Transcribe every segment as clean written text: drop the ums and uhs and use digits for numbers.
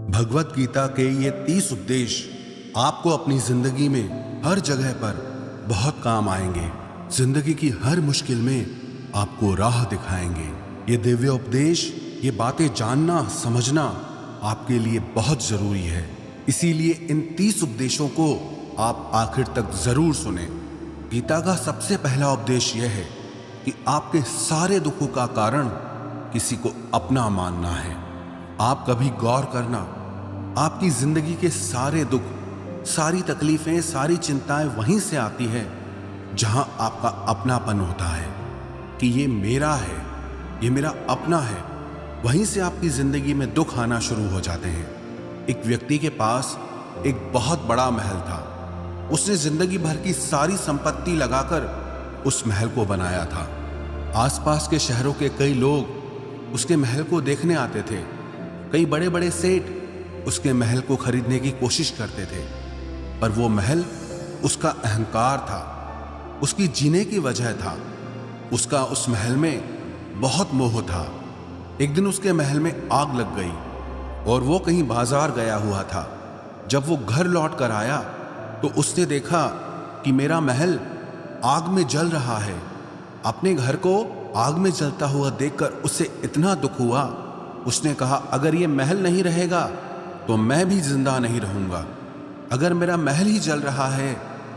भगवत गीता के ये 30 उपदेश आपको अपनी जिंदगी में हर जगह पर बहुत काम आएंगे। जिंदगी की हर मुश्किल में आपको राह दिखाएंगे। ये दिव्य उपदेश, ये बातें जानना समझना आपके लिए बहुत जरूरी है। इसीलिए इन 30 उपदेशों को आप आखिर तक जरूर सुने। गीता का सबसे पहला उपदेश यह है कि आपके सारे दुखों का कारण किसी को अपना मानना है। आप कभी गौर करना, आपकी जिंदगी के सारे दुख, सारी तकलीफें, सारी चिंताएं वहीं से आती है जहां आपका अपनापन होता है कि ये मेरा है, ये मेरा अपना है। वहीं से आपकी जिंदगी में दुख आना शुरू हो जाते हैं। एक व्यक्ति के पास एक बहुत बड़ा महल था। उसने जिंदगी भर की सारी संपत्ति लगाकर उस महल को बनाया था। आसपास के शहरों के कई लोग उसके महल को देखने आते थे। कई बड़े बड़े सेठ उसके महल को खरीदने की कोशिश करते थे, पर वो महल उसका अहंकार था, उसकी जीने की वजह था। उसका उस महल में बहुत मोह था। एक दिन उसके महल में आग लग गई और वो कहीं बाजार गया हुआ था। जब वो घर लौट कर आया तो उसने देखा कि मेरा महल आग में जल रहा है। अपने घर को आग में जलता हुआ देखकर उसे इतना दुख हुआ। उसने कहा, अगर ये महल नहीं रहेगा तो मैं भी जिंदा नहीं रहूंगा। अगर मेरा महल ही जल रहा है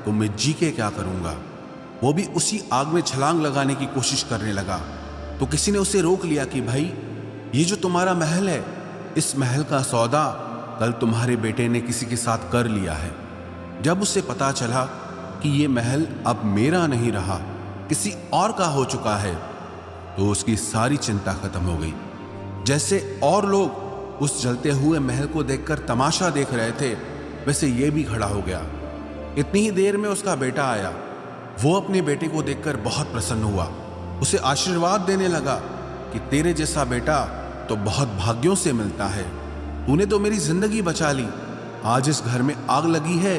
तो मैं जी के क्या करूंगा। वो भी उसी आग में छलांग लगाने की कोशिश करने लगा। तो किसी ने उसे रोक लिया कि भाई, ये जो तुम्हारा महल है, इस महल का सौदा कल तुम्हारे बेटे ने किसी के साथ कर लिया है। जब उसे पता चला कि ये महल अब मेरा नहीं रहा, किसी और का हो चुका है, तो उसकी सारी चिंता खत्म हो गई। जैसे और लोग उस जलते हुए महल को देखकर तमाशा देख रहे थे, वैसे ये भी खड़ा हो गया। इतनी ही देर में उसका बेटा आया। वो अपने बेटे को देखकर बहुत प्रसन्न हुआ। उसे आशीर्वाद देने लगा कि तेरे जैसा बेटा तो बहुत भाग्यों से मिलता है। तूने तो मेरी जिंदगी बचा ली। आज इस घर में आग लगी है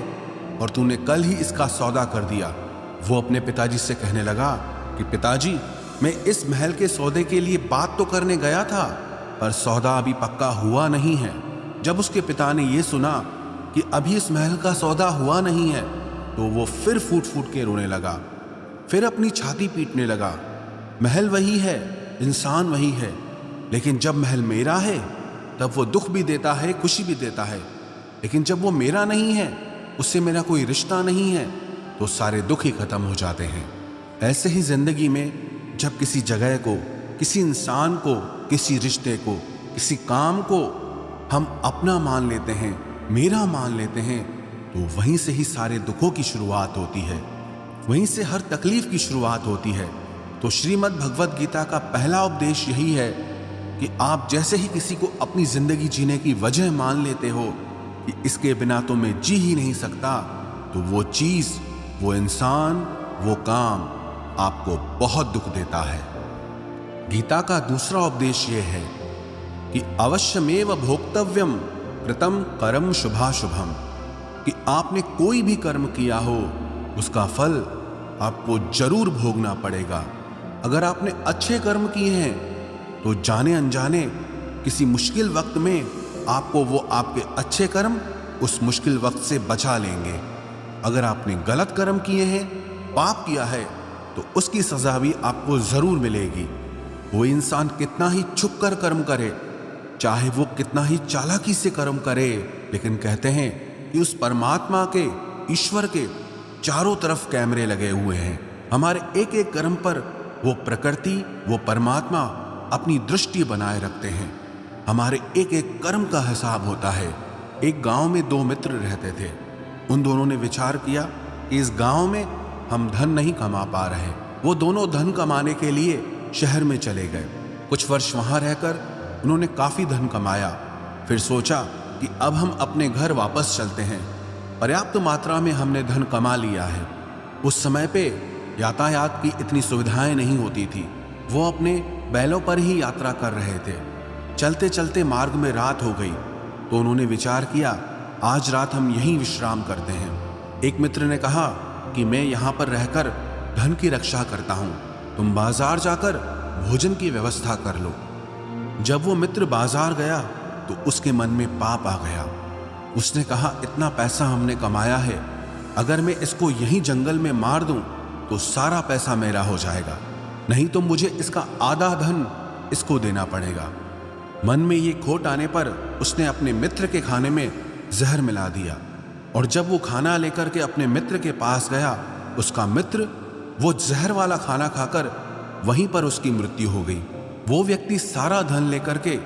और तूने कल ही इसका सौदा कर दिया। वो अपने पिताजी से कहने लगा कि पिताजी, मैं इस महल के सौदे के लिए बात तो करने गया था, पर सौदा अभी पक्का हुआ नहीं है। जब उसके पिता ने यह सुना कि अभी इस महल का सौदा हुआ नहीं है, तो वो फिर फूट फूट के रोने लगा, फिर अपनी छाती पीटने लगा। महल वही है, इंसान वही है, लेकिन जब महल मेरा है तब वो दुख भी देता है, खुशी भी देता है। लेकिन जब वो मेरा नहीं है, उससे मेरा कोई रिश्ता नहीं है, तो सारे दुख ही खत्म हो जाते हैं। ऐसे ही जिंदगी में जब किसी जगह को, किसी इंसान को, किसी रिश्ते को, किसी काम को हम अपना मान लेते हैं, मेरा मान लेते हैं, तो वहीं से ही सारे दुखों की शुरुआत होती है, वहीं से हर तकलीफ की शुरुआत होती है। तो श्रीमद् भगवत गीता का पहला उपदेश यही है कि आप जैसे ही किसी को अपनी जिंदगी जीने की वजह मान लेते हो कि इसके बिना तो मैं जी ही नहीं सकता, तो वो चीज, वो इंसान, वो काम आपको बहुत दुख देता है। गीता का दूसरा उपदेश यह है कि अवश्यमेव भोक्तव्यम कृतं कर्म शुभाशुभम, कि आपने कोई भी कर्म किया हो उसका फल आपको जरूर भोगना पड़ेगा। अगर आपने अच्छे कर्म किए हैं तो जाने अनजाने किसी मुश्किल वक्त में आपको वो आपके अच्छे कर्म उस मुश्किल वक्त से बचा लेंगे। अगर आपने गलत कर्म किए हैं, पाप किया है, तो उसकी सजा भी आपको जरूर मिलेगी। वो इंसान कितना ही छुप कर कर्म करे, चाहे वो कितना ही चालाकी से कर्म करे, लेकिन कहते हैं कि उस परमात्मा के, ईश्वर के चारों तरफ कैमरे लगे हुए हैं। हमारे एक एक कर्म पर वो प्रकृति, वो परमात्मा अपनी दृष्टि बनाए रखते हैं। हमारे एक एक कर्म का हिसाब होता है। एक गांव में 2 मित्र रहते थे। उन दोनों ने विचार किया कि इस गांव में हम धन नहीं कमा पा रहे। वो दोनों धन कमाने के लिए शहर में चले गए। कुछ वर्ष वहां रहकर उन्होंने काफी धन कमाया। फिर सोचा कि अब हम अपने घर वापस चलते हैं। पर्याप्त मात्रा में हमने धन कमा लिया है। उस समय पे यातायात की इतनी सुविधाएं नहीं होती थी। वो अपने बैलों पर ही यात्रा कर रहे थे। चलते चलते मार्ग में रात हो गई, तो उन्होंने विचार किया, आज रात हम यहीं विश्राम करते हैं। एक मित्र ने कहा कि मैं यहाँ पर रहकर धन की रक्षा करता हूँ, तुम बाजार जाकर भोजन की व्यवस्था कर लो। जब वो मित्र बाजार गया तो उसके मन में पाप आ गया। उसने कहा, इतना पैसा हमने कमाया है, अगर मैं इसको यहीं जंगल में मार दूं तो सारा पैसा मेरा हो जाएगा, नहीं तो मुझे इसका आधा धन इसको देना पड़ेगा। मन में ये खोट आने पर उसने अपने मित्र के खाने में जहर मिला दिया, और जब वो खाना लेकर के अपने मित्र के पास गया, उसका मित्र वो जहर वाला खाना खाकर वहीं पर उसकी मृत्यु हो गई। वो व्यक्ति सारा धन लेकर के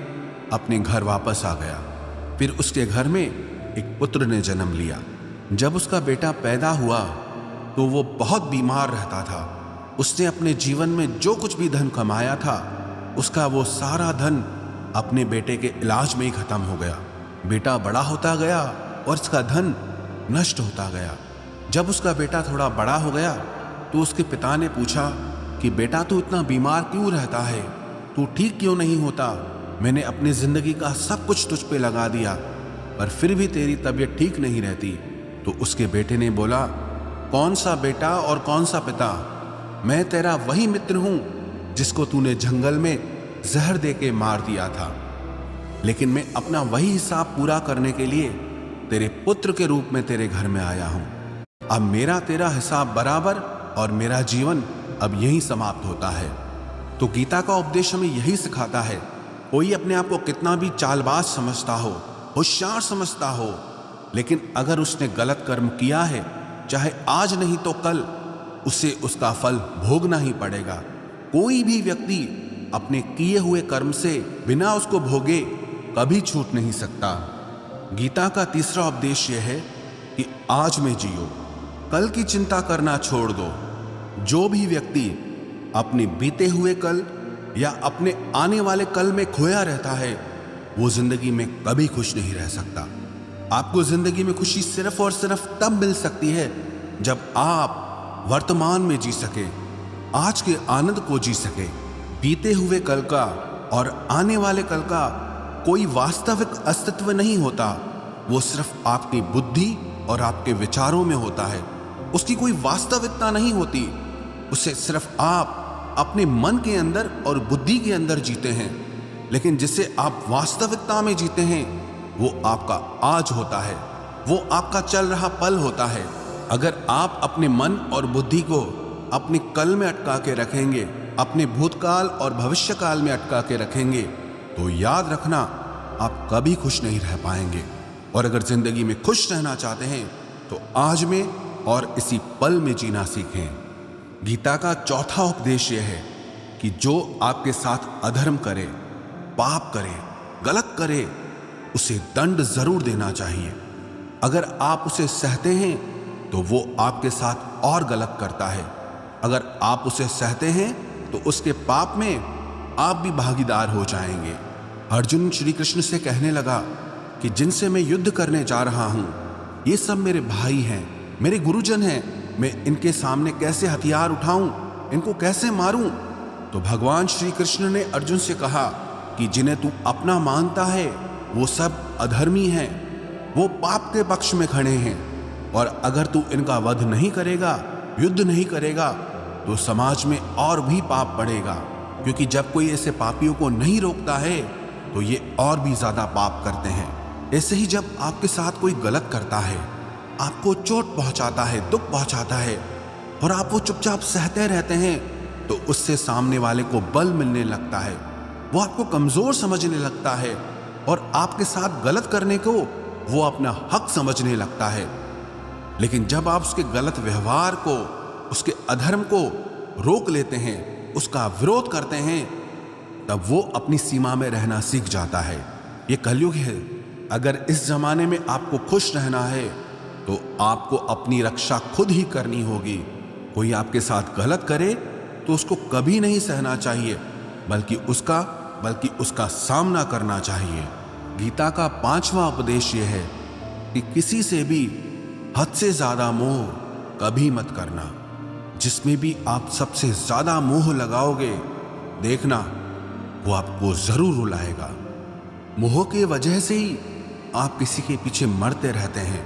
अपने घर वापस आ गया। फिर उसके घर में एक पुत्र ने जन्म लिया। जब उसका बेटा पैदा हुआ तो वो बहुत बीमार रहता था। उसने अपने जीवन में जो कुछ भी धन कमाया था, उसका वो सारा धन अपने बेटे के इलाज में ही खत्म हो गया। बेटा बड़ा होता गया और उसका धन नष्ट होता गया। जब उसका बेटा थोड़ा बड़ा हो गया तो उसके पिता ने पूछा कि बेटा, तू इतना बीमार क्यों रहता है, तू ठीक क्यों नहीं होता? मैंने अपनी जिंदगी का सब कुछ तुझ पे लगा दिया, पर फिर भी तेरी तबीयत ठीक नहीं रहती। तो उसके बेटे ने बोला, कौन सा बेटा और कौन सा पिता? मैं तेरा वही मित्र हूं जिसको तूने जंगल में जहर दे के मार दिया था, लेकिन मैं अपना वही हिसाब पूरा करने के लिए तेरे पुत्र के रूप में तेरे घर में आया हूं। अब मेरा तेरा हिसाब बराबर और मेरा जीवन अब यही समाप्त होता है। तो गीता का उपदेश हमें यही सिखाता है, कोई अपने आप को कितना भी चालबाज समझता हो, होशियार समझता हो, लेकिन अगर उसने गलत कर्म किया है, चाहे आज नहीं तो कल उसे उसका फल भोगना ही पड़ेगा। कोई भी व्यक्ति अपने किए हुए कर्म से बिना उसको भोगे कभी छूट नहीं सकता। गीता का तीसरा उपदेश यह है कि आज में जियो, कल की चिंता करना छोड़ दो। जो भी व्यक्ति अपने बीते हुए कल या अपने आने वाले कल में खोया रहता है, वो जिंदगी में कभी खुश नहीं रह सकता। आपको जिंदगी में खुशी सिर्फ और सिर्फ तब मिल सकती है जब आप वर्तमान में जी सके, आज के आनंद को जी सके। बीते हुए कल का और आने वाले कल का कोई वास्तविक अस्तित्व नहीं होता, वो सिर्फ आपकी बुद्धि और आपके विचारों में होता है। उसकी कोई वास्तविकता नहीं होती, उसे सिर्फ आप अपने मन के अंदर और बुद्धि के अंदर जीते हैं। लेकिन जिसे आप वास्तविकता में जीते हैं, वो आपका आज होता है, वो आपका चल रहा पल होता है। अगर आप अपने मन और बुद्धि को अपने कल में अटका के रखेंगे, अपने भूतकाल और भविष्यकाल में अटका के रखेंगे, तो याद रखना आप कभी खुश नहीं रह पाएंगे। और अगर जिंदगी में खुश रहना चाहते हैं तो आज में और इसी पल में जीना सीखें। गीता का चौथा उपदेश यह है कि जो आपके साथ अधर्म करे, पाप करे, गलत करे, उसे दंड जरूर देना चाहिए। अगर आप उसे सहते हैं तो वो आपके साथ और गलत करता है। अगर आप उसे सहते हैं तो उसके पाप में आप भी भागीदार हो जाएंगे। अर्जुन श्री कृष्ण से कहने लगा कि जिनसे मैं युद्ध करने जा रहा हूं, ये सब मेरे भाई हैं, मेरे गुरुजन हैं, मैं इनके सामने कैसे हथियार उठाऊं, इनको कैसे मारूं? तो भगवान श्री कृष्ण ने अर्जुन से कहा कि जिन्हें तू अपना मानता है वो सब अधर्मी हैं, वो पाप के पक्ष में खड़े हैं, और अगर तू इनका वध नहीं करेगा, युद्ध नहीं करेगा, तो समाज में और भी पाप बढ़ेगा। क्योंकि जब कोई ऐसे पापियों को नहीं रोकता है तो ये और भी ज्यादा पाप करते हैं। ऐसे ही जब आपके साथ कोई गलत करता है, आपको चोट पहुंचाता है, दुख पहुंचाता है, और आप वो चुपचाप सहते रहते हैं, तो उससे सामने वाले को बल मिलने लगता है, वो आपको कमजोर समझने लगता है, और आपके साथ गलत करने को वो अपना हक समझने लगता है। लेकिन जब आप उसके गलत व्यवहार को, उसके अधर्म को रोक लेते हैं, उसका विरोध करते हैं, तब वो अपनी सीमा में रहना सीख जाता है। ये कलयुग है। अगर इस जमाने में आपको खुश रहना है तो आपको अपनी रक्षा खुद ही करनी होगी। कोई आपके साथ गलत करे तो उसको कभी नहीं सहना चाहिए, बल्कि उसका सामना करना चाहिए। गीता का 5वां उपदेश यह है कि किसी से भी हद से ज्यादा मोह कभी मत करना। जिसमें भी आप सबसे ज्यादा मोह लगाओगे, देखना वो आपको जरूर रुलाएगा। मोह के वजह से ही आप किसी के पीछे मरते रहते हैं।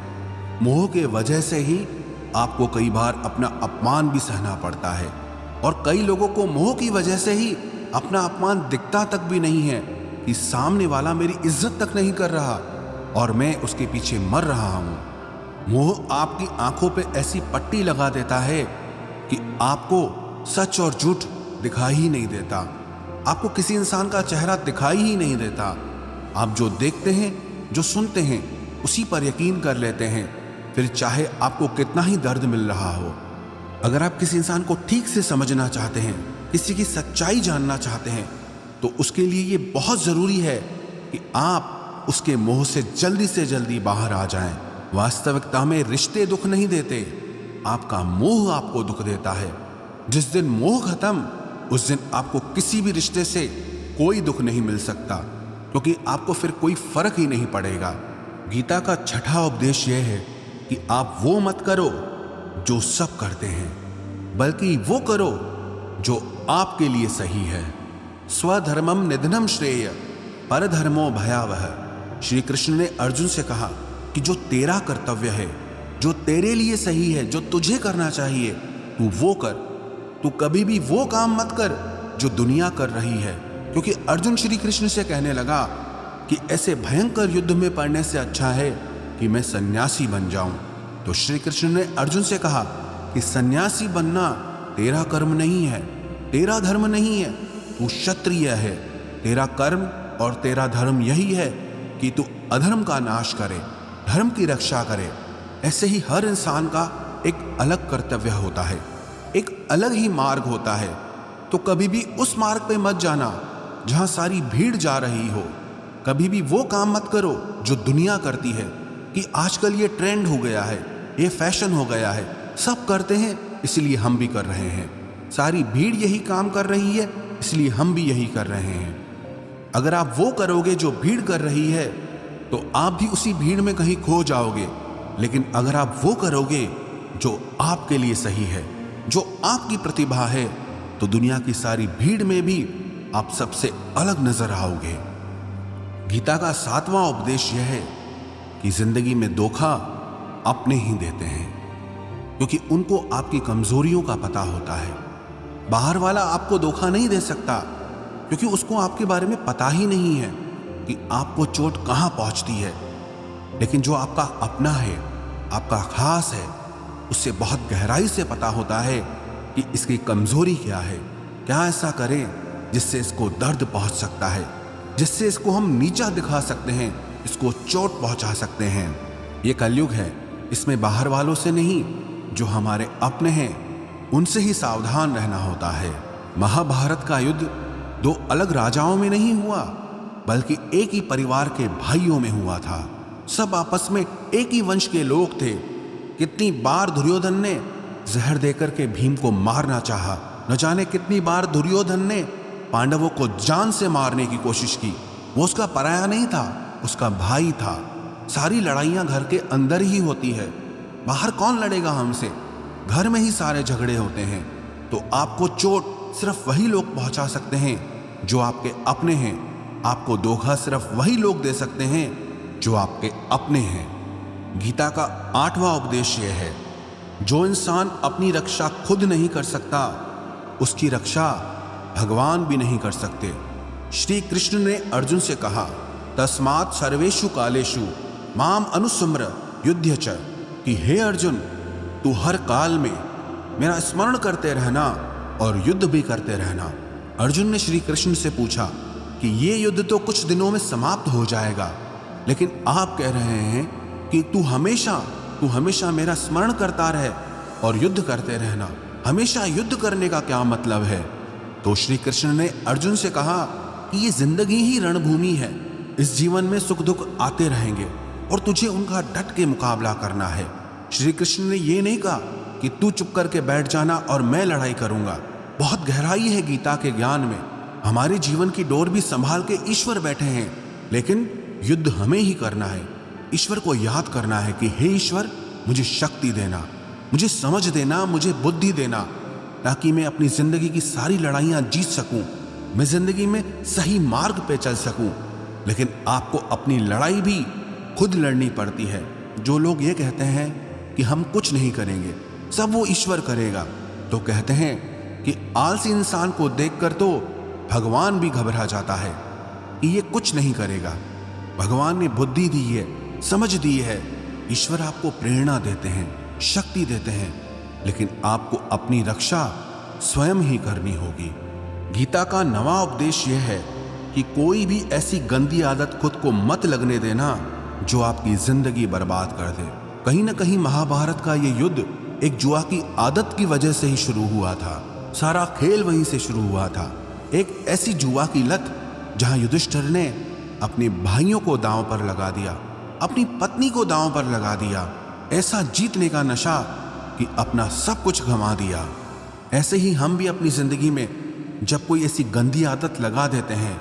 मोह के वजह से ही आपको कई बार अपना अपमान भी सहना पड़ता है, और कई लोगों को मोह की वजह से ही अपना अपमान दिखता तक भी नहीं है कि सामने वाला मेरी इज्जत तक नहीं कर रहा और मैं उसके पीछे मर रहा हूं। मोह आपकी आंखों पे ऐसी पट्टी लगा देता है कि आपको सच और झूठ दिखाई ही नहीं देता, आपको किसी इंसान का चेहरा दिखाई ही नहीं देता। आप जो देखते हैं, जो सुनते हैं, उसी पर यकीन कर लेते हैं, फिर चाहे आपको कितना ही दर्द मिल रहा हो। अगर आप किसी इंसान को ठीक से समझना चाहते हैं, किसी की सच्चाई जानना चाहते हैं, तो उसके लिए ये बहुत ज़रूरी है कि आप उसके मोह से जल्दी बाहर आ जाएं। वास्तविकता में रिश्ते दुख नहीं देते, आपका मोह आपको दुख देता है। जिस दिन मोह खत्म, उस दिन आपको किसी भी रिश्ते से कोई दुख नहीं मिल सकता, क्योंकि आपको फिर कोई फर्क ही नहीं पड़ेगा। गीता का छठा उपदेश यह है कि आप वो मत करो जो सब करते हैं, बल्कि वो करो जो आपके लिए सही है। स्वधर्मम निधनम श्रेय परधर्मो भयावह। श्री कृष्ण ने अर्जुन से कहा कि जो तेरा कर्तव्य है, जो तेरे लिए सही है, जो तुझे करना चाहिए, तू वो कर। तू कभी भी वो काम मत कर जो दुनिया कर रही है, क्योंकि अर्जुन श्री कृष्ण से कहने लगा कि ऐसे भयंकर युद्ध में पड़ने से अच्छा है कि मैं सन्यासी बन जाऊं। तो श्री कृष्ण ने अर्जुन से कहा कि सन्यासी बनना तेरा कर्म नहीं है, तेरा धर्म नहीं है, तू क्षत्रिय है। तेरा कर्म और तेरा धर्म यही है कि तू अधर्म का नाश करे, धर्म की रक्षा करे। ऐसे ही हर इंसान का एक अलग कर्तव्य होता है, एक अलग ही मार्ग होता है। तो कभी भी उस मार्ग पे मत जाना जहां सारी भीड़ जा रही हो। कभी भी वो काम मत करो जो दुनिया करती है कि आजकल ये ट्रेंड हो गया है, ये फैशन हो गया है, सब करते हैं इसलिए हम भी कर रहे हैं। सारी भीड़ यही काम कर रही है इसलिए हम भी यही कर रहे हैं। अगर आप वो करोगे जो भीड़ कर रही है तो आप भी उसी भीड़ में कहीं खो जाओगे। लेकिन अगर आप वो करोगे जो आपके लिए सही है, जो आपकी प्रतिभा है, तो दुनिया की सारी भीड़ में भी आप सबसे अलग नजर आओगे। गीता का 7वां उपदेश यह है कि जिंदगी में धोखा अपने ही देते हैं, क्योंकि उनको आपकी कमजोरियों का पता होता है। बाहर वाला आपको धोखा नहीं दे सकता, क्योंकि उसको आपके बारे में पता ही नहीं है कि आपको चोट कहां पहुंचती है। लेकिन जो आपका अपना है, आपका खास है, उससे बहुत गहराई से पता होता है कि इसकी कमजोरी क्या है, क्या ऐसा करें जिससे इसको दर्द पहुंच सकता है, जिससे इसको हम नीचा दिखा सकते हैं, इसको चोट पहुंचा सकते हैं। ये कलयुग है, इसमें बाहर वालों से नहीं, जो हमारे अपने हैं उनसे ही सावधान रहना होता है। महाभारत का युद्ध दो अलग राजाओं में नहीं हुआ, बल्कि एक ही परिवार के भाइयों में हुआ था। सब आपस में एक ही वंश के लोग थे। कितनी बार दुर्योधन ने जहर देकर के भीम को मारना चाहा, न जाने कितनी बार दुर्योधन ने पांडवों को जान से मारने की कोशिश की। वो उसका पराया नहीं था, उसका भाई था। सारी लड़ाइयां घर के अंदर ही होती है, बाहर कौन लड़ेगा हमसे? घर में ही सारे झगड़े होते हैं। तो आपको चोट सिर्फ वही लोग पहुंचा सकते हैं जो आपके अपने हैं। आपको धोखा सिर्फ वही लोग दे सकते हैं जो आपके अपने हैं। गीता का 8वां उपदेश यह है, जो इंसान अपनी रक्षा खुद नहीं कर सकता, उसकी रक्षा भगवान भी नहीं कर सकते। श्री कृष्ण ने अर्जुन से कहा, तस्मात् सर्वेषु कालेषु माम अनुस्मर युध्य च, कि हे अर्जुन, तू हर काल में मेरा स्मरण करते रहना और युद्ध भी करते रहना। अर्जुन ने श्री कृष्ण से पूछा कि ये युद्ध तो कुछ दिनों में समाप्त हो जाएगा, लेकिन आप कह रहे हैं कि तू हमेशा मेरा स्मरण करता रहे और युद्ध करते रहना। हमेशा युद्ध करने का क्या मतलब है? तो श्री कृष्ण ने अर्जुन से कहा कि ये जिंदगी ही रणभूमि है। इस जीवन में सुख दुख आते रहेंगे और तुझे उनका डट के मुकाबला करना है। श्री कृष्ण ने ये नहीं कहा कि तू चुप करके बैठ जाना और मैं लड़ाई करूंगा। बहुत गहराई है गीता के ज्ञान में। हमारे जीवन की डोर भी संभाल के ईश्वर बैठे हैं, लेकिन युद्ध हमें ही करना है। ईश्वर को याद करना है कि हे ईश्वर, मुझे शक्ति देना, मुझे समझ देना, मुझे बुद्धि देना, ताकि मैं अपनी जिंदगी की सारी लड़ाइयां जीत सकूं, मैं जिंदगी में सही मार्ग पे चल सकूं। लेकिन आपको अपनी लड़ाई भी खुद लड़नी पड़ती है। जो लोग ये कहते हैं कि हम कुछ नहीं करेंगे, सब वो ईश्वर करेगा, तो कहते हैं कि आलसी इंसान को देखकर तो भगवान भी घबरा जाता है। कि ये कुछ नहीं करेगा। भगवान ने बुद्धि दी है, समझ दी है। ईश्वर आपको प्रेरणा देते हैं, शक्ति देते हैं, लेकिन आपको अपनी रक्षा स्वयं ही करनी होगी। गीता का नवा उपदेश यह है कि कोई भी ऐसी गंदी आदत खुद को मत लगने देना जो आपकी जिंदगी बर्बाद कर दे। कहीं ना कहीं महाभारत का ये युद्ध एक जुआ की आदत की वजह से ही शुरू हुआ था। सारा खेल वहीं से शुरू हुआ था। एक ऐसी जुआ की लत जहां युधिष्ठिर ने अपने भाइयों को दांव पर लगा दिया, अपनी पत्नी को दांव पर लगा दिया। ऐसा जीतने का नशा कि अपना सब कुछ गंवा दिया। ऐसे ही हम भी अपनी जिंदगी में जब कोई ऐसी गंदी आदत लगा देते हैं,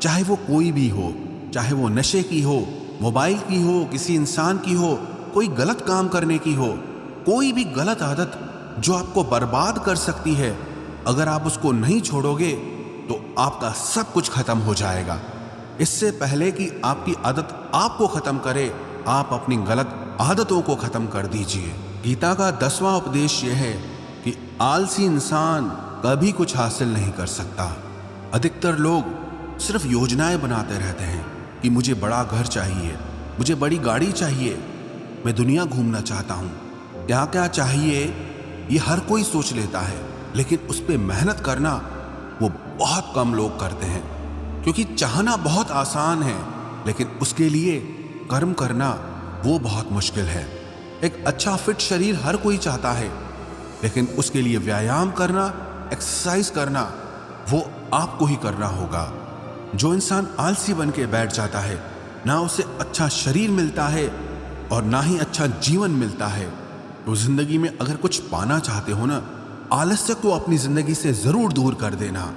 चाहे वो कोई भी हो, चाहे वो नशे की हो, मोबाइल की हो, किसी इंसान की हो, कोई गलत काम करने की हो, कोई भी गलत आदत जो आपको बर्बाद कर सकती है, अगर आप उसको नहीं छोड़ोगे तो आपका सब कुछ खत्म हो जाएगा। इससे पहले कि आपकी आदत आपको खत्म करे, आप अपनी गलत आदतों को खत्म कर दीजिए। गीता का 10वां उपदेश यह है कि आलसी इंसान कभी कुछ हासिल नहीं कर सकता। अधिकतर लोग सिर्फ योजनाएं बनाते रहते हैं कि मुझे बड़ा घर चाहिए, मुझे बड़ी गाड़ी चाहिए, मैं दुनिया घूमना चाहता हूँ, क्या क्या चाहिए ये हर कोई सोच लेता है, लेकिन उस पर मेहनत करना वो बहुत कम लोग करते हैं। क्योंकि चाहना बहुत आसान है, लेकिन उसके लिए कर्म करना वो बहुत मुश्किल है। एक अच्छा फिट शरीर हर कोई चाहता है, लेकिन उसके लिए व्यायाम करना, एक्सरसाइज करना वो आपको ही करना होगा। जो इंसान आलसी बन के बैठ जाता है, ना उसे अच्छा शरीर मिलता है और ना ही अच्छा जीवन मिलता है। तो जिंदगी में अगर कुछ पाना चाहते हो ना, आलस्य को अपनी जिंदगी से जरूर दूर कर देना।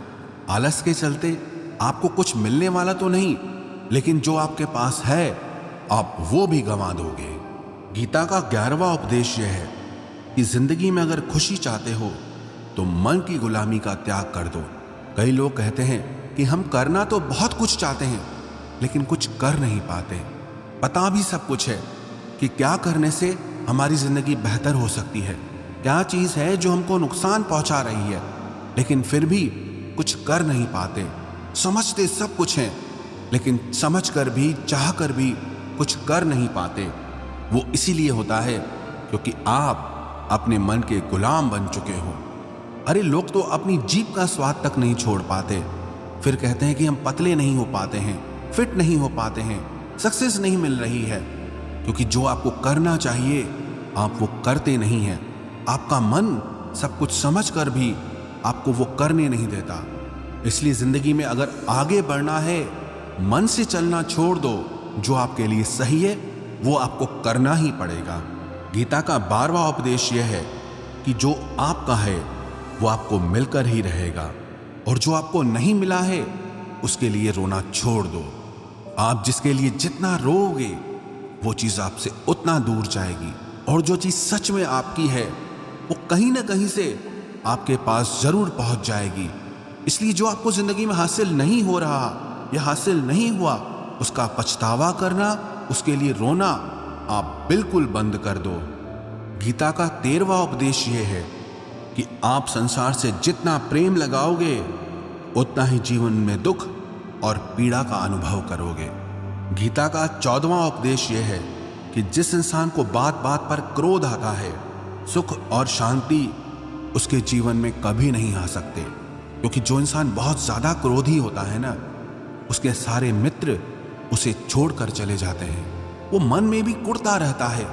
आलस के चलते आपको कुछ मिलने वाला तो नहीं, लेकिन जो आपके पास है आप वो भी गंवा दोगे। गीता का 11वां उपदेश यह है कि जिंदगी में अगर खुशी चाहते हो तो मन की गुलामी का त्याग कर दो। कई लोग कहते हैं कि हम करना तो बहुत कुछ चाहते हैं, लेकिन कुछ कर नहीं पाते। पता भी सब कुछ है कि क्या करने से हमारी जिंदगी बेहतर हो सकती है, क्या चीज है जो हमको नुकसान पहुंचा रही है, लेकिन फिर भी कुछ कर नहीं पाते। समझते सब कुछ हैं, लेकिन समझ कर भी, चाह कर भी कुछ कर नहीं पाते। वो इसीलिए होता है क्योंकि आप अपने मन के गुलाम बन चुके हो। अरे लोग तो अपनी जीभ का स्वाद तक नहीं छोड़ पाते, फिर कहते हैं कि हम पतले नहीं हो पाते हैं, फिट नहीं हो पाते हैं, सक्सेस नहीं मिल रही है। क्योंकि जो आपको करना चाहिए आप वो करते नहीं हैं। आपका मन सब कुछ समझ कर भी आपको वो करने नहीं देता। इसलिए जिंदगी में अगर आगे बढ़ना है, मन से चलना छोड़ दो। जो आपके लिए सही है वो आपको करना ही पड़ेगा। गीता का 12वां उपदेश यह है कि जो आपका है वो आपको मिलकर ही रहेगा, और जो आपको नहीं मिला है उसके लिए रोना छोड़ दो। आप जिसके लिए जितना रोओगे वो चीज आपसे उतना दूर जाएगी, और जो चीज सच में आपकी है वो कहीं ना कहीं से आपके पास जरूर पहुंच जाएगी। इसलिए जो आपको जिंदगी में हासिल नहीं हो रहा या हासिल नहीं हुआ, उसका पछतावा करना, उसके लिए रोना आप बिल्कुल बंद कर दो। गीता का 13वां उपदेश यह है कि आप संसार से जितना प्रेम लगाओगे उतना ही जीवन में दुख और पीड़ा का अनुभव करोगे। गीता का 14वां उपदेश यह है कि जिस इंसान को बात बात पर क्रोध आता है, सुख और शांति उसके जीवन में कभी नहीं आ सकते। क्योंकि जो इंसान बहुत ज्यादा क्रोधी होता है ना, उसके सारे मित्र उसे छोड़कर चले जाते हैं। वो मन में भी कुढ़ता रहता है,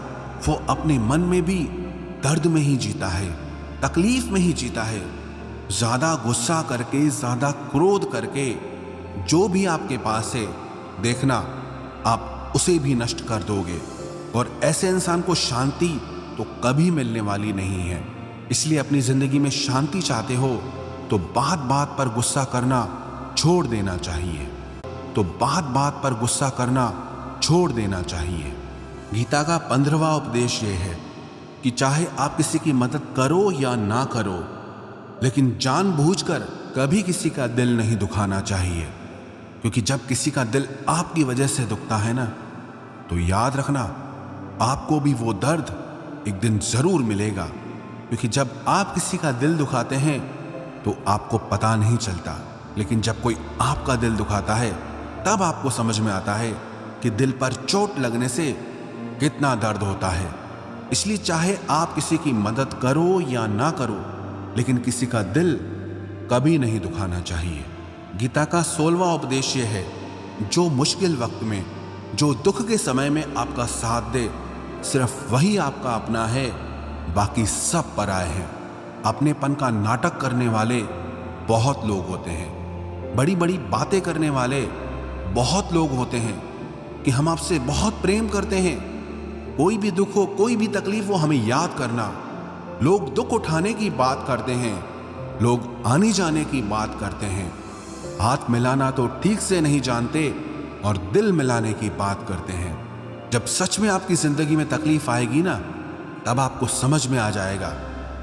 वो अपने मन में भी दर्द में ही जीता है, तकलीफ में ही जीता है। ज्यादा गुस्सा करके, ज्यादा क्रोध करके जो भी आपके पास है, देखना आप उसे भी नष्ट कर दोगे। और ऐसे इंसान को शांति तो कभी मिलने वाली नहीं है। इसलिए अपनी जिंदगी में शांति चाहते हो तो बात बात पर गुस्सा करना छोड़ देना चाहिए। छोड़ देना चाहिए। गीता का 15वां उपदेश यह है कि चाहे आप किसी की मदद करो या ना करो, लेकिन जानबूझकर कभी किसी का दिल नहीं दुखाना चाहिए। क्योंकि जब किसी का दिल आपकी वजह से दुखता है ना, तो याद रखना आपको भी वो दर्द एक दिन जरूर मिलेगा। क्योंकि जब आप किसी का दिल दुखाते हैं तो आपको पता नहीं चलता, लेकिन जब कोई आपका दिल दुखाता है तब आपको समझ में आता है कि दिल पर चोट लगने से कितना दर्द होता है। इसलिए चाहे आप किसी की मदद करो या ना करो, लेकिन किसी का दिल कभी नहीं दुखाना चाहिए। गीता का 16वां उपदेश यह है, जो मुश्किल वक्त में, जो दुख के समय में आपका साथ दे, सिर्फ वही आपका अपना है, बाकी सब पराए हैं। अपनेपन का नाटक करने वाले बहुत लोग होते हैं, बड़ी बड़ी बातें करने वाले बहुत लोग होते हैं कि हम आपसे बहुत प्रेम करते हैं, कोई भी दुख हो, कोई भी तकलीफ हो, हमें याद करना। लोग दुख उठाने की बात करते हैं, लोग आने जाने की बात करते हैं, हाथ मिलाना तो ठीक से नहीं जानते और दिल मिलाने की बात करते हैं। जब सच में आपकी जिंदगी में तकलीफ आएगी ना, तब आपको समझ में आ जाएगा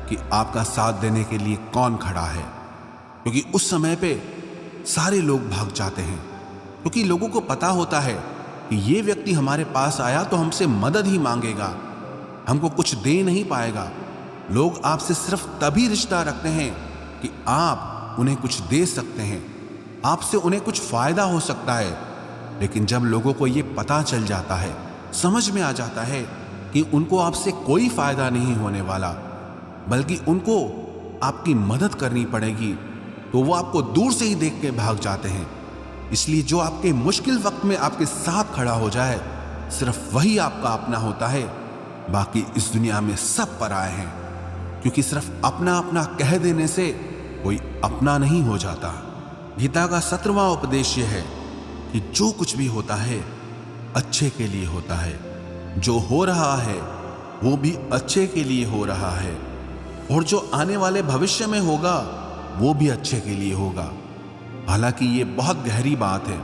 कि आपका साथ देने के लिए कौन खड़ा है। क्योंकि उस समय पे सारे लोग भाग जाते हैं, क्योंकि लोगों को पता होता है कि ये व्यक्ति हमारे पास आया तो हमसे मदद ही मांगेगा, हमको कुछ दे नहीं पाएगा। लोग आपसे सिर्फ तभी रिश्ता रखते हैं कि आप उन्हें कुछ दे सकते हैं, आपसे उन्हें कुछ फायदा हो सकता है। लेकिन जब लोगों को ये पता चल जाता है, समझ में आ जाता है कि उनको आपसे कोई फायदा नहीं होने वाला, बल्कि उनको आपकी मदद करनी पड़ेगी, तो वो आपको दूर से ही देख के भाग जाते हैं। इसलिए जो आपके मुश्किल वक्त में आपके साथ खड़ा हो जाए, सिर्फ वही आपका अपना होता है, बाकी इस दुनिया में सब पराए हैं। क्योंकि सिर्फ अपना अपना कह देने से कोई अपना नहीं हो जाता। गीता का 17वां उपदेश यह है कि जो कुछ भी होता है अच्छे के लिए होता है, जो हो रहा है वो भी अच्छे के लिए हो रहा है, और जो आने वाले भविष्य में होगा वो भी अच्छे के लिए होगा। हालांकि ये बहुत गहरी बात है।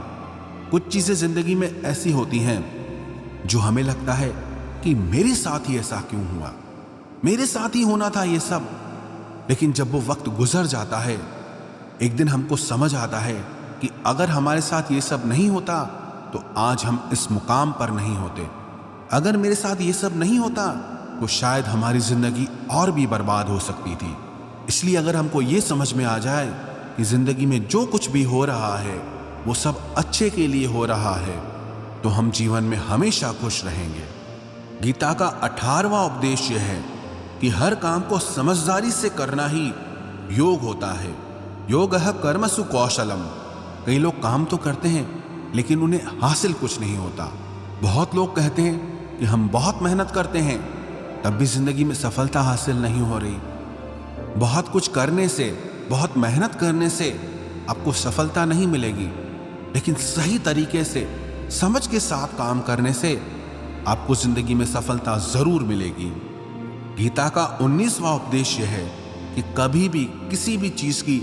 कुछ चीजें जिंदगी में ऐसी होती हैं जो हमें लगता है कि मेरे साथ ही ऐसा क्यों हुआ, मेरे साथ ही होना था ये सब। लेकिन जब वो वक्त गुजर जाता है, एक दिन हमको समझ आता है कि अगर हमारे साथ ये सब नहीं होता तो आज हम इस मुकाम पर नहीं होते। अगर मेरे साथ ये सब नहीं होता तो शायद हमारी जिंदगी और भी बर्बाद हो सकती थी। इसलिए अगर हमको ये समझ में आ जाए कि जिंदगी में जो कुछ भी हो रहा है वो सब अच्छे के लिए हो रहा है, तो हम जीवन में हमेशा खुश रहेंगे। गीता का 18वां उपदेश यह है कि हर काम को समझदारी से करना ही योग होता है। योगः कर्मसु कौशलम। कई लोग काम तो करते हैं लेकिन उन्हें हासिल कुछ नहीं होता। बहुत लोग कहते हैं कि हम बहुत मेहनत करते हैं, तब भी जिंदगी में सफलता हासिल नहीं हो रही। बहुत कुछ करने से, बहुत मेहनत करने से आपको सफलता नहीं मिलेगी, लेकिन सही तरीके से समझ के साथ काम करने से आपको जिंदगी में सफलता जरूर मिलेगी। गीता का 19वां उपदेश यह है कि कभी भी किसी भी चीज की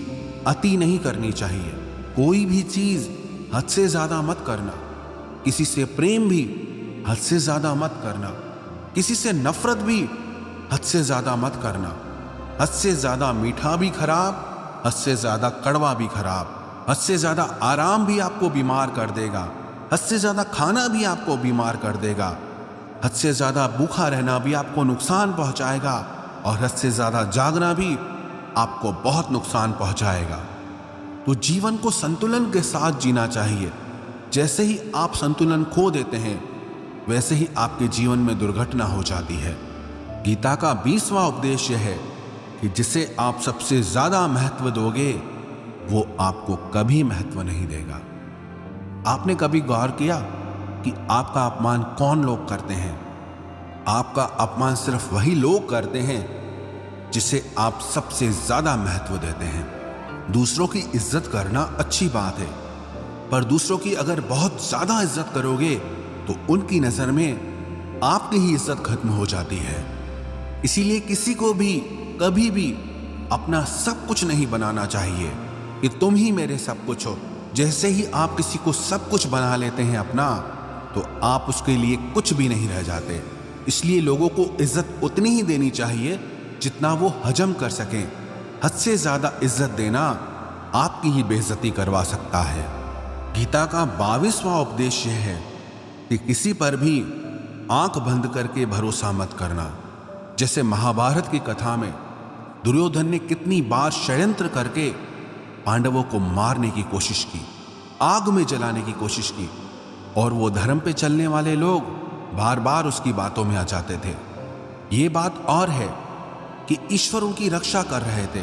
अति नहीं करनी चाहिए। कोई भी चीज हद से ज्यादा मत करना। किसी से प्रेम भी हद से ज्यादा मत करना। किसी से नफरत भी हद से ज्यादा मत करना। हद से ज्यादा मीठा भी खराब, हद से ज्यादा कड़वा भी खराब। हद से ज्यादा आराम भी आपको बीमार कर देगा, हद से ज्यादा खाना भी आपको बीमार कर देगा। हद से ज्यादा भूखा रहना भी आपको नुकसान पहुंचाएगा, और हद से ज्यादा जागना भी आपको बहुत नुकसान पहुंचाएगा। तो जीवन को संतुलन के साथ जीना चाहिए। जैसे ही आप संतुलन खो देते हैं, वैसे ही आपके जीवन में दुर्घटना हो जाती है। गीता का 20वां उपदेश यह है कि जिसे आप सबसे ज्यादा महत्व दोगे, वो आपको कभी महत्व नहीं देगा। आपने कभी गौर किया कि आपका अपमान कौन लोग करते हैं? आपका अपमान सिर्फ वही लोग करते हैं जिसे आप सबसे ज्यादा महत्व देते हैं। दूसरों की इज्जत करना अच्छी बात है, पर दूसरों की अगर बहुत ज्यादा इज्जत करोगे तो उनकी नजर में आपकी ही इज्जत खत्म हो जाती है। इसीलिए किसी को भी कभी भी अपना सब कुछ नहीं बनाना चाहिए कि तुम ही मेरे सब कुछ हो। जैसे ही आप किसी को सब कुछ बना लेते हैं अपना, तो आप उसके लिए कुछ भी नहीं रह जाते। इसलिए लोगों को इज्जत उतनी ही देनी चाहिए जितना वो हजम कर सकें। हद से ज्यादा इज्जत देना आपकी ही बेइज्जती करवा सकता है। गीता का 22वां उपदेश यह है कि किसी पर भी आंख बंद करके भरोसा मत करना। जैसे महाभारत की कथा में दुर्योधन ने कितनी बार षड्यंत्र करके पांडवों को मारने की कोशिश की, आग में जलाने की कोशिश की, और वो धर्म पे चलने वाले लोग बार बार उसकी बातों में आ जाते थे। ये बात और है कि ईश्वर उनकी रक्षा कर रहे थे,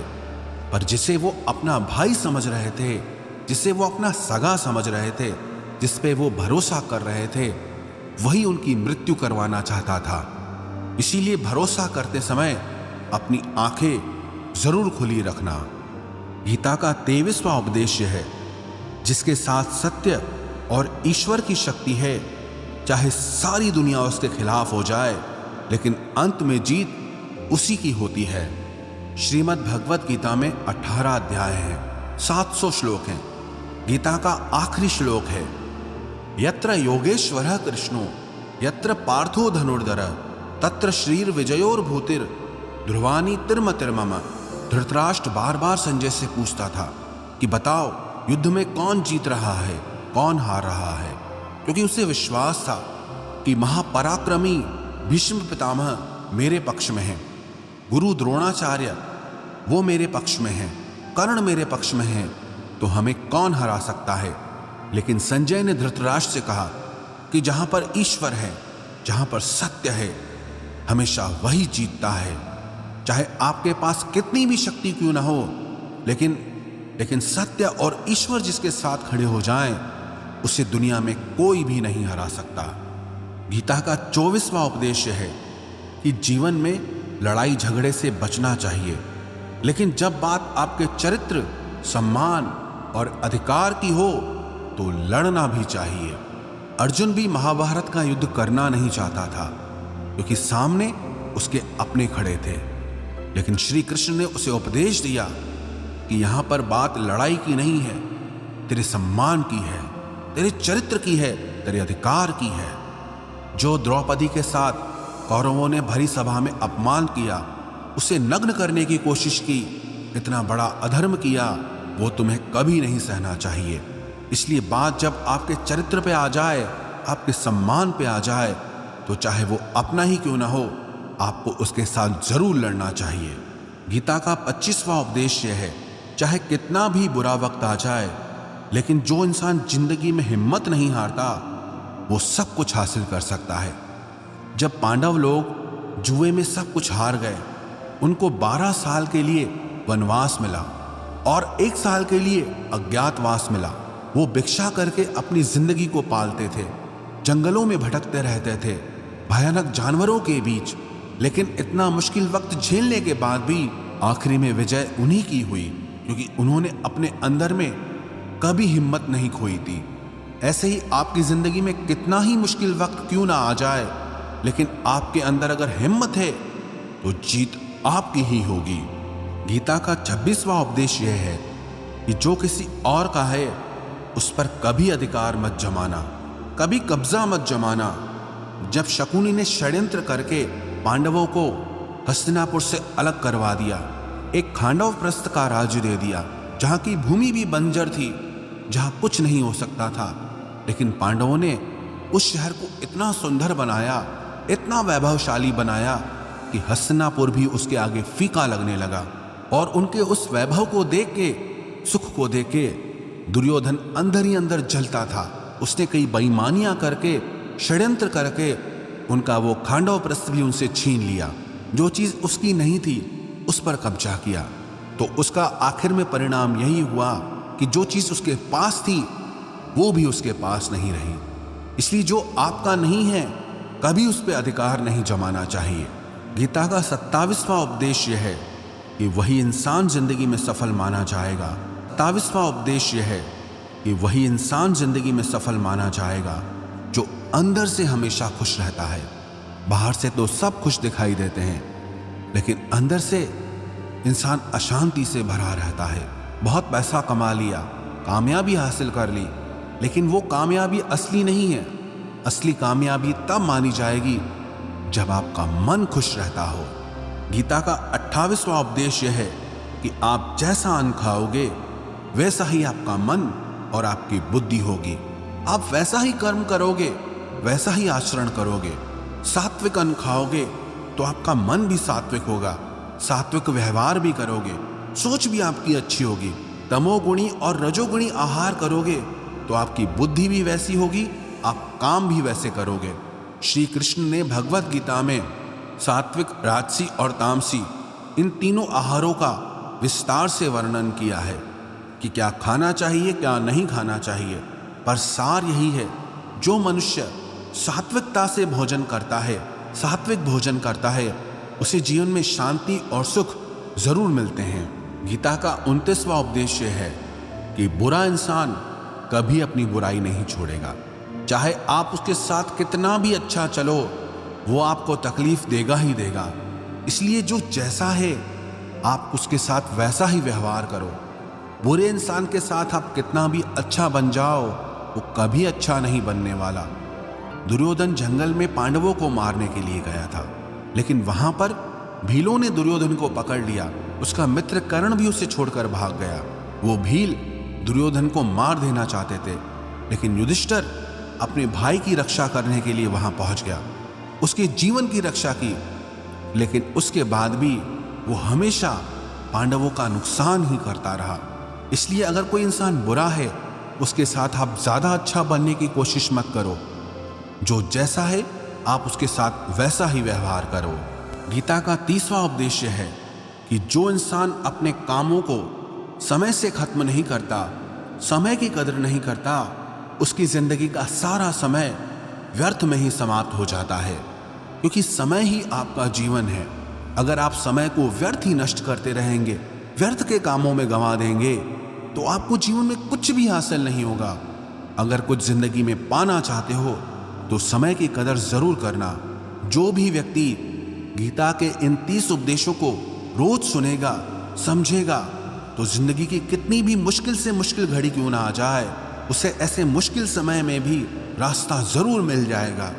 पर जिसे वो अपना भाई समझ रहे थे, जिसे वो अपना सगा समझ रहे थे, जिस पे वो भरोसा कर रहे थे, वही उनकी मृत्यु करवाना चाहता था। इसीलिए भरोसा करते समय अपनी आंखें जरूर खुली रखना। गीता का 23वां उपदेश है, जिसके साथ सत्य और ईश्वर की शक्ति है, चाहे सारी दुनिया उसके खिलाफ हो जाए, लेकिन अंत में जीत उसी की होती है। श्रीमद् भगवत गीता में 18 अध्याय हैं, 700 श्लोक हैं। गीता का आखिरी श्लोक है, यत्र योगेश्वरः कृष्णो यत्र पार्थो धनुर्धर तत्र श्रीर विजयोर्भूतिर ध्रुवानी तिर्म तिर्मम। धृतराष्ट्र बार बार संजय से पूछता था कि बताओ युद्ध में कौन जीत रहा है, कौन हार रहा है, क्योंकि उसे विश्वास था कि महापराक्रमी भीष्म पितामह मेरे पक्ष में है, गुरु द्रोणाचार्य वो मेरे पक्ष में है, कर्ण मेरे पक्ष में है, तो हमें कौन हरा सकता है। लेकिन संजय ने धृतराष्ट्र से कहा कि जहां पर ईश्वर है, जहां पर सत्य है, हमेशा वही जीतता है। चाहे आपके पास कितनी भी शक्ति क्यों ना हो, लेकिन सत्य और ईश्वर जिसके साथ खड़े हो जाएं, उसे दुनिया में कोई भी नहीं हरा सकता। गीता का 24वां उपदेश है कि जीवन में लड़ाई झगड़े से बचना चाहिए, लेकिन जब बात आपके चरित्र, सम्मान और अधिकार की हो तो लड़ना भी चाहिए। अर्जुन भी महाभारत का युद्ध करना नहीं चाहता था, क्योंकि सामने उसके अपने खड़े थे, लेकिन श्री कृष्ण ने उसे उपदेश दिया कि यहां पर बात लड़ाई की नहीं है, तेरे सम्मान की है, तेरे चरित्र की है, तेरे अधिकार की है। जो द्रौपदी के साथ कौरवों ने भरी सभा में अपमान किया, उसे नग्न करने की कोशिश की, इतना बड़ा अधर्म किया, वो तुम्हें कभी नहीं सहना चाहिए। इसलिए बात जब आपके चरित्र पे आ जाए, आपके सम्मान पे आ जाए, तो चाहे वो अपना ही क्यों ना हो, आपको उसके साथ जरूर लड़ना चाहिए। गीता का 25वां उपदेश यह है, चाहे कितना भी बुरा वक्त आ जाए, लेकिन जो इंसान जिंदगी में हिम्मत नहीं हारता, वो सब कुछ हासिल कर सकता है। जब पांडव लोग जुए में सब कुछ हार गए, उनको 12 साल के लिए वनवास मिला और 1 साल के लिए अज्ञातवास मिला। वो भिक्षा करके अपनी जिंदगी को पालते थे, जंगलों में भटकते रहते थे, भयानक जानवरों के बीच, लेकिन इतना मुश्किल वक्त झेलने के बाद भी आखिरी में विजय उन्हीं की हुई, क्योंकि उन्होंने अपने अंदर में कभी हिम्मत नहीं खोई थी। ऐसे ही आपकी जिंदगी में कितना ही मुश्किल वक्त क्यों ना आ जाए, लेकिन आपके अंदर अगर हिम्मत है तो जीत आपकी ही होगी। गीता का 26वां उपदेश यह है कि जो किसी और का है उस पर कभी अधिकार मत जमाना, कभी कब्जा मत जमाना। जब शकुनी ने षड्यंत्र करके पांडवों को हस्तिनापुर से अलग करवा दिया, एक खांडव प्रस्थ का राज्य दे दिया, जहां की भूमि भी बंजर थी, जहां कुछ नहीं हो सकता था, लेकिन पांडवों ने उस शहर को इतना सुंदर बनाया, इतना वैभवशाली बनाया कि हस्तिनापुर भी उसके आगे फीका लगने लगा। और उनके उस वैभव को देख के, सुख को देख के दुर्योधन अंदर ही अंदर जलता था। उसने कई बेईमानियां करके, षड्यंत्र करके उनका वो खांडव प्रस्थ भी उनसे छीन लिया। जो चीज उसकी नहीं थी उस पर कब्जा किया। तो उसका आखिर में परिणाम यही हुआ कि जो चीज उसके पास थी वो भी उसके पास नहीं रही। इसलिए जो आपका नहीं है कभी उस पर अधिकार नहीं जमाना चाहिए। गीता का 27वां उपदेश यह है कि वही इंसान जिंदगी में सफल माना जाएगा। 27वां उपदेश यह है कि वही इंसान जिंदगी में सफल माना जाएगा जो अंदर से हमेशा खुश रहता है। बाहर से तो सब खुश दिखाई देते हैं, लेकिन अंदर से इंसान अशांति से भरा रहता है। बहुत पैसा कमा लिया, कामयाबी हासिल कर ली, लेकिन वो कामयाबी असली नहीं है। असली कामयाबी तब मानी जाएगी जब आपका मन खुश रहता हो। गीता का 28वां उपदेश यह है कि आप जैसा अन्न खाओगे वैसा ही आपका मन और आपकी बुद्धि होगी। आप वैसा ही कर्म करोगे, वैसा ही आचरण करोगे। सात्विक अन्न खाओगे तो आपका मन भी सात्विक होगा, सात्विक व्यवहार भी करोगे, सोच भी आपकी अच्छी होगी। तमोगुणी और रजोगुणी आहार करोगे तो आपकी बुद्धि भी वैसी होगी, आप काम भी वैसे करोगे। श्री कृष्ण ने भगवत गीता में सात्विक, राजसी और तामसी इन तीनों आहारों का विस्तार से वर्णन किया है कि क्या खाना चाहिए, क्या नहीं खाना चाहिए। पर सार यही है, जो मनुष्य सात्विकता से भोजन करता है, सात्विक भोजन करता है, उसे जीवन में शांति और सुख जरूर मिलते हैं। गीता का 29वां उपदेश है कि बुरा इंसान कभी अपनी बुराई नहीं छोड़ेगा। चाहे आप उसके साथ कितना भी अच्छा चलो, वो आपको तकलीफ देगा ही देगा। इसलिए जो जैसा है आप उसके साथ वैसा ही व्यवहार करो। बुरे इंसान के साथ आप कितना भी अच्छा बन जाओ, वो कभी अच्छा नहीं बनने वाला। दुर्योधन जंगल में पांडवों को मारने के लिए गया था, लेकिन वहां पर भीलों ने दुर्योधन को पकड़ लिया। उसका मित्र कर्ण भी उसे छोड़कर भाग गया। वो भील दुर्योधन को मार देना चाहते थे, लेकिन युधिष्ठिर अपने भाई की रक्षा करने के लिए वहां पहुंच गया, उसके जीवन की रक्षा की। लेकिन उसके बाद भी वो हमेशा पांडवों का नुकसान ही करता रहा। इसलिए अगर कोई इंसान बुरा है, उसके साथ आप ज्यादा अच्छा बनने की कोशिश मत करो। जो जैसा है आप उसके साथ वैसा ही व्यवहार करो। गीता का 30वां उपदेश है कि जो इंसान अपने कामों को समय से खत्म नहीं करता, समय की कदर नहीं करता, उसकी जिंदगी का सारा समय व्यर्थ में ही समाप्त हो जाता है। क्योंकि समय ही आपका जीवन है। अगर आप समय को व्यर्थ ही नष्ट करते रहेंगे, व्यर्थ के कामों में गंवा देंगे, तो आपको जीवन में कुछ भी हासिल नहीं होगा। अगर कुछ जिंदगी में पाना चाहते हो तो समय की कदर जरूर करना। जो भी व्यक्ति गीता के इन 30 उपदेशों को रोज सुनेगा, समझेगा, तो जिंदगी की कितनी भी मुश्किल से मुश्किल घड़ी क्यों ना आ जाए, उसे ऐसे मुश्किल समय में भी रास्ता जरूर मिल जाएगा।